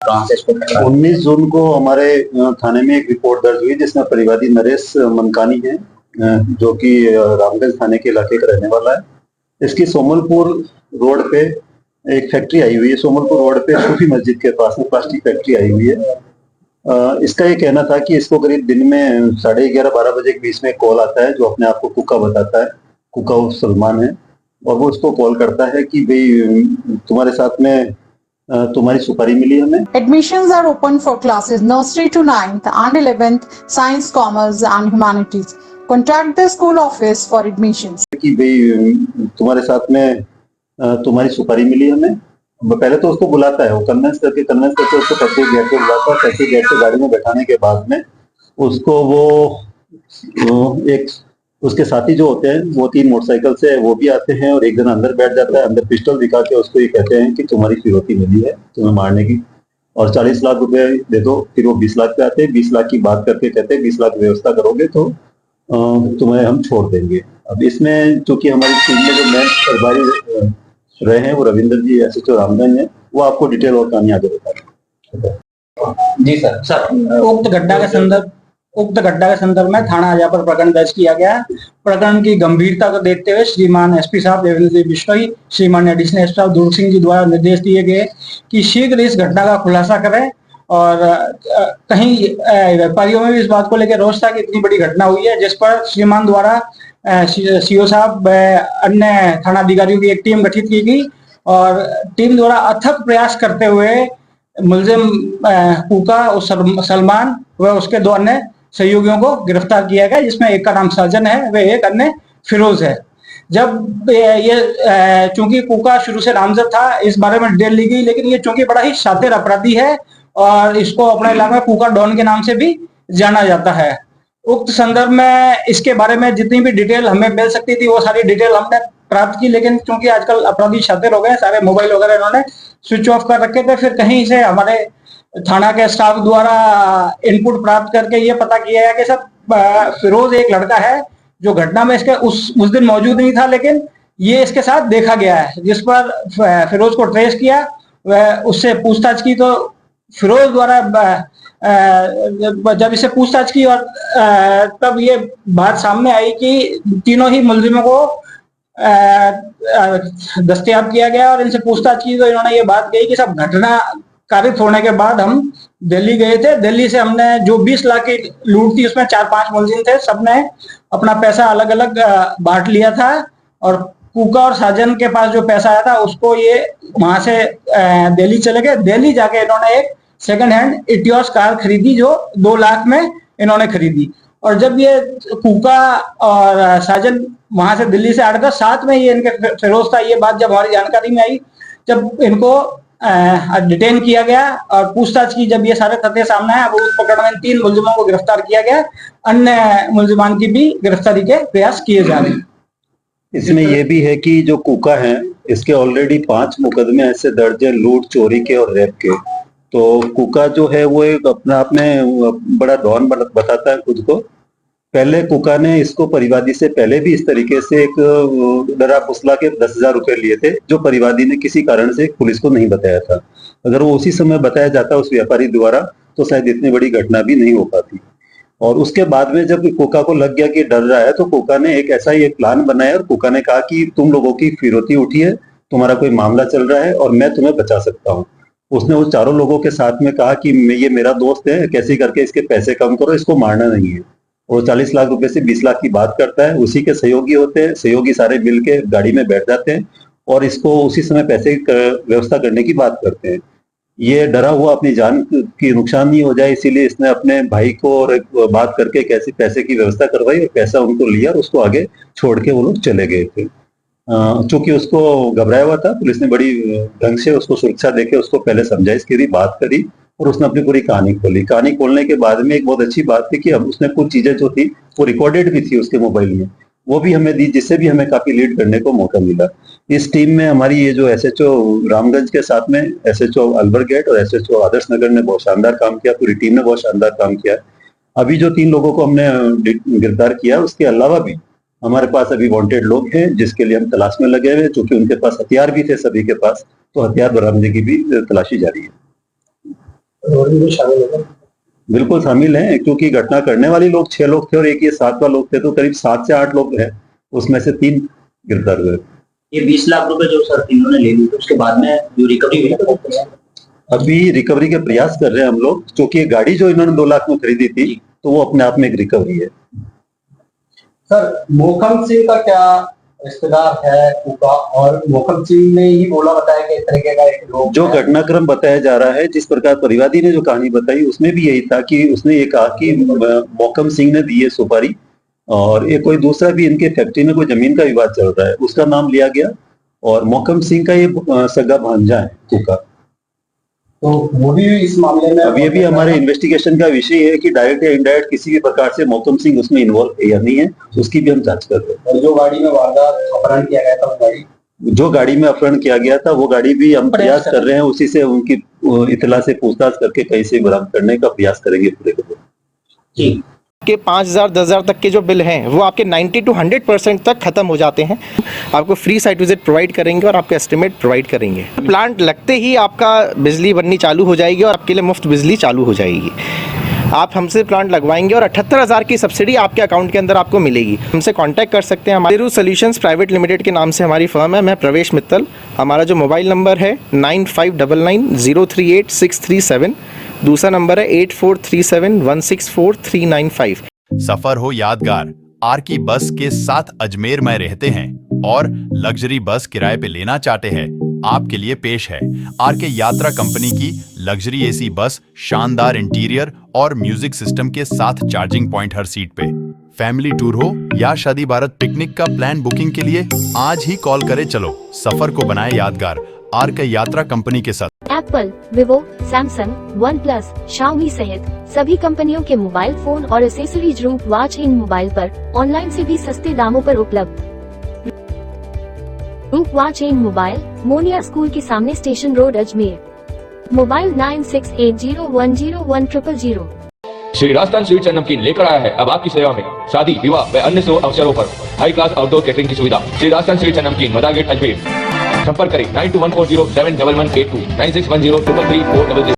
कहाँ से इसको पकड़ा? 19 जून को हमारे थाने में एक रिपोर्ट दर्ज हुई जिसमें परिवादी नरेश मनकानी है, जो कि रामगंज थाने के इलाके का रहने वाला है। इसकी सोमलपुर रोड पे एक फैक्ट्री आई हुई है। सोमलपुर रोड पे सूफी मस्जिद के पास में प्लास्टिक फैक्ट्री आई हुई है। इसका ये कहना था कि इसको करीब दिन में 11:30-12 बजे के बीच में कॉल आता है, जो अपने आप को कुका बताता है। कुका उर्फ सलमान है, और वो उसको कॉल करता है कि भाई तुम्हारे साथ में तुम्हारी सुपारी मिली हमें। Admissions are open for classes nursery to 9th and 11th, science, commerce and humanities. Contact the school office for admissions. कि भाई तुम्हारे साथ में तुम्हारी सुपारी मिली हमें। पहले तो उसको बुलाता है, वो कन्विंस करके उसको प्रत्येक गेट पे बुलाता है। प्रत्येक गेट पे गाड़ी में बैठाने के बाद में उसको वो एक उसके साथी जो होते हैं, वो 3 मोटरसाइकिल से वो भी आते हैं, और एक जना अंदर बैठ जाता है। अंदर पिस्टल दिखा के उसको ये कहते हैं कि तुम्हारी फिरौती मिली है तुम्हें मारने की, और 40 लाख रुपए दे दो। फिर वो 20 लाख पे आते हैं। 20 लाख की बात करके कहते हैं 20 लाख व्यवस्था करोगे तो तुम्हें हम छोड़ देंगे। अब इसमें चूंकि हमारी टीम में जो मेन प्रभारी रहे हैं वो रविंद्र जी एसएचओ रामगंज है, वो आपको डिटेल और कहानी आगे बताएंगे। जी सर, उक्त घटना के संदर्भ में थाना आजा पर प्रकरण दर्ज किया गया। प्रकरण की गंभीरता को देखते हुए श्रीमान एसपी साहब देवेंद्र बिश्नोई, श्रीमान एडिशनल एसपी साहब दूर सिंह जी द्वारा निर्देश दिए गए कि शीघ्र इस घटना का खुलासा करें। और कहीं व्यापारियों में भी इस बात को लेकर रोष था कि इतनी बड़ी घटना हुई है, जिस पर श्रीमान द्वारा सीओ साहब अन्य थाना अधिकारियों की एक टीम गठित की गई, और टीम द्वारा अथक प्रयास करते हुए मुलजिम कुका और सलमान व उसके 2 अन्य सहयोगियों को गिरफ्तार किया गया, जिसमें एक का नाम साजन है व एक अन्य फिरोज है। जब ये चूंकि कुका शुरू से नामजद था, इस बारे में डिटेल ली गई, लेकिन ये चूंकि बड़ा ही शातिर अपराधी है और इसको अपने इलाके में कुका डॉन के नाम से भी जाना जाता है। उक्त संदर्भ में इसके बारे में जितनी भी डिटेल हमें मिल सकती थी वो सारी डिटेल हमने प्राप्त की, लेकिन क्योंकि आजकल अपराधी शातिर हो गए, सारे मोबाइल वगैरह इन्होंने स्विच ऑफ कर रखे थे। फिर कहीं से हमारे थाना के स्टाफ द्वारा इनपुट प्राप्त करके ये पता किया गया कि सब फिरोज एक लड़का है जो घटना में इसके उस दिन मौजूद नहीं था, लेकिन ये इसके साथ देखा गया है। जिस पर फिरोज को ट्रेस किया, वह उससे पूछताछ की, तो फिरोज द्वारा जब इसे पूछताछ की और तब ये बात सामने आई कि तीनों ही मुलजिमों को दस्तयाब किया गया और इनसे पूछताछ की, तो इन्होंने ये बात कही कि सब घटना कारित होने के बाद हम दिल्ली गए थे। दिल्ली से हमने जो 20 लाख की लूट थी उसमें 4-5 मुलजिम थे, सबने अपना पैसा अलग अलग बांट लिया था, और कुका और साजन के पास जो पैसा आया था उसको ये वहां से दिल्ली चले गए। दिल्ली जाके इन्होंने एक सेकंड हैंड इटियोस कार खरीदी जो 2 लाख में इन्होंने खरीदी। और जब ये कुका और साजन वहां से दिल्ली से आ रहे थे, साथ में ये इनके फिरोज था। ये बात जब हमारी जानकारी में आई, जब इनको डिटेन किया गया और पूछताछ की, जब ये सारे तथ्य सामने आए, अब उस पकड़ में 3 मुलजिमों को गिरफ्तार किया गया। अन्य मुलजिमान की भी गिरफ्तारी के प्रयास किए जा रहे हैं। इसमें यह भी है कि जो कुका है इसके ऑलरेडी 5 मुकदमे ऐसे दर्ज है लूट, चोरी के और रेप के। तो कुका जो है वो एक अपने आप में बड़ा डॉन बताता है खुद को। पहले कुका ने इसको परिवादी से पहले भी इस तरीके से एक डरा फुसला के 10,000 रुपए लिए थे, जो परिवादी ने किसी कारण से पुलिस को नहीं बताया था। अगर वो उसी समय बताया जाता उस व्यापारी द्वारा, तो शायद इतनी बड़ी घटना भी नहीं हो पाती। और उसके बाद में जब कुका को लग गया कि डर रहा है, तो कुका ने एक ऐसा ही एक प्लान बनाया, और कुका ने कहा कि तुम लोगों की फिरौती उठी है, तुम्हारा कोई मामला चल रहा है और मैं तुम्हें बचा सकता हूँ। उसने उस चारों लोगों के साथ में कहा कि ये मेरा दोस्त है, कैसे करके इसके पैसे कम करो, इसको मारना नहीं है। और 40 लाख रुपए से 20 लाख की बात करता है। उसी के सहयोगी होते हैं, सहयोगी सारे मिल के गाड़ी में बैठ जाते हैं और इसको उसी समय पैसे व्यवस्था करने की बात करते हैं। ये डरा हुआ अपनी जान की नुकसान नहीं हो जाए, इसीलिए इसने अपने भाई को और बात करके कैसे पैसे की व्यवस्था करवाई और पैसा उनको लिया और उसको आगे छोड़ के वो लोग चले गए थे। चूंकि उसको घबराया हुआ था, पुलिस ने बड़ी ढंग से उसको सुरक्षा देके उसको पहले समझाइश करी, बात करी, और उसने अपनी पूरी कहानी खोली। कहानी खोलने के बाद में एक बहुत अच्छी बात थी कि अब उसने कुछ चीजें जो थी वो रिकॉर्डेड भी थी उसके मोबाइल में, वो भी हमें दी, जिससे भी हमें काफी लीड करने को मौका मिला। इस टीम में हमारी ये जो एसएचओ रामगंज के साथ में एसएचओ अलवर गेट और एसएचओ आदर्श नगर ने बहुत शानदार काम किया, पूरी टीम ने बहुत शानदार काम किया। अभी जो 3 लोगों को हमने गिरफ्तार किया, उसके अलावा भी हमारे पास अभी वांटेड लोग हैं जिसके लिए हम तलाश में लगे हुए हैं, क्योंकि उनके पास हथियार भी थे सभी के पास, तो हथियार बरामदगी की भी तलाशी जारी है। और भी शामिल होगा। बिल्कुल शामिल हैं, क्योंकि घटना करने वाले लोग 6 लोग थे और एक ये 7वां लोग थे, तो करीब 7 से 8 लोग हैं, उसमें से 3 गिरफ्तार हुए। ये 20 लाख रुपए जो सर तीनों ने ले ली, तो उसके बाद में जो रिकवरी हुई तो अभी रिकवरी के प्रयास कर रहे हैं हम लोग, क्योंकि ये गाड़ी जो इन्होंने 2 लाख में खरीदी थी, तो वो अपने आप में एक रिकवरी है। सर, मोहकम सिंह का क्या रिश्तेदार है कुका, और मोहकम सिंह ने ही बोला बताया कि इस तरीके का एक लोग जो घटनाक्रम बताया जा रहा है, जिस प्रकार परिवादी ने जो कहानी बताई, उसमें भी यही था कि उसने ये कहा कि मोहकम सिंह ने दी है सुपारी, और ये कोई दूसरा भी इनके फैक्ट्री में कोई जमीन का विवाद चल रहा है, उसका नाम लिया गया, और मोहकम सिंह का ये सगा भांजा है कुका। तो वो भी इस मामले में अब ये भी हमारे इन्वेस्टिगेशन का विषय है कि डायरेक्ट या इनडायरेक्ट किसी भी प्रकार से मोहकम सिंह उसमें इन्वॉल्व है या नहीं है, उसकी भी हम जांच कर रहे हैं। और जो गाड़ी में वारदात अपहरण किया गया था, वो गाड़ी जो गाड़ी में अपहरण किया गया था, वो गाड़ी भी हम प्रयास कर रहे हैं, उसी से उनकी इतला से पूछताछ करके कहीं से बरामद करने का प्रयास करेंगे पूरे को। जी के 5,000 10,000 तक के जो बिल हैं वो आपके 90 to 100% तक खत्म हो जाते हैं। आपको फ्री साइट विजिट प्रोवाइड करेंगे और आपका एस्टिमेट प्रोवाइड करेंगे। प्लांट लगते ही आपका बिजली बननी चालू हो जाएगी और आपके लिए मुफ्त बिजली चालू हो जाएगी। आप हमसे प्लांट लगवाएंगे और 78,000 की सब्सिडी आपके अकाउंट के अंदर आपको मिलेगी। हमसे कांटेक्ट कर सकते हैं। हमारे सॉल्यूशंस प्राइवेट लिमिटेड के नाम से हमारी फर्म है। मैं प्रवेश मित्तल। हमारा जो मोबाइल नंबर है 9599038637। दूसरा नंबर है 8437164395। सफर हो यादगार, आर की बस के साथ अजमेर में रहते हैं और लग्जरी बस किराए पे लेना चाहते हैं, आपके लिए पेश है आर के यात्रा कंपनी की लग्जरी एसी बस, शानदार इंटीरियर और म्यूजिक सिस्टम के साथ चार्जिंग पॉइंट हर सीट पे। फैमिली टूर हो या शादी बारात पिकनिक का प्लान बुकिंग के लिए आज ही कॉल करें। चलो सफर को बनाए यादगार आर के यात्रा कंपनी के साथ। Apple, Vivo, Samsung, one plus, Xiaomi सहित सभी कंपनियों के मोबाइल फोन और एसेसरीज रूप वॉच इन मोबाइल पर ऑनलाइन से भी सस्ते दामों पर उपलब्ध। रूप watch in mobile, Moniya school के सामने, station road, Ajmer. Mobile 9680101000। Shri Rajasthan sweets and नमकीन लेकर आया है अब आपकी सेवा में शादी, विवाह व अन्य शुभ अवसरों पर हाई क्लास आउटडोर कैटरिंग की सुविधा। श्री राजस्थान स्वीट्स एंड नमकीन, मदा गेट, अजमेर। संपर्क करें 9214071182 9610333400।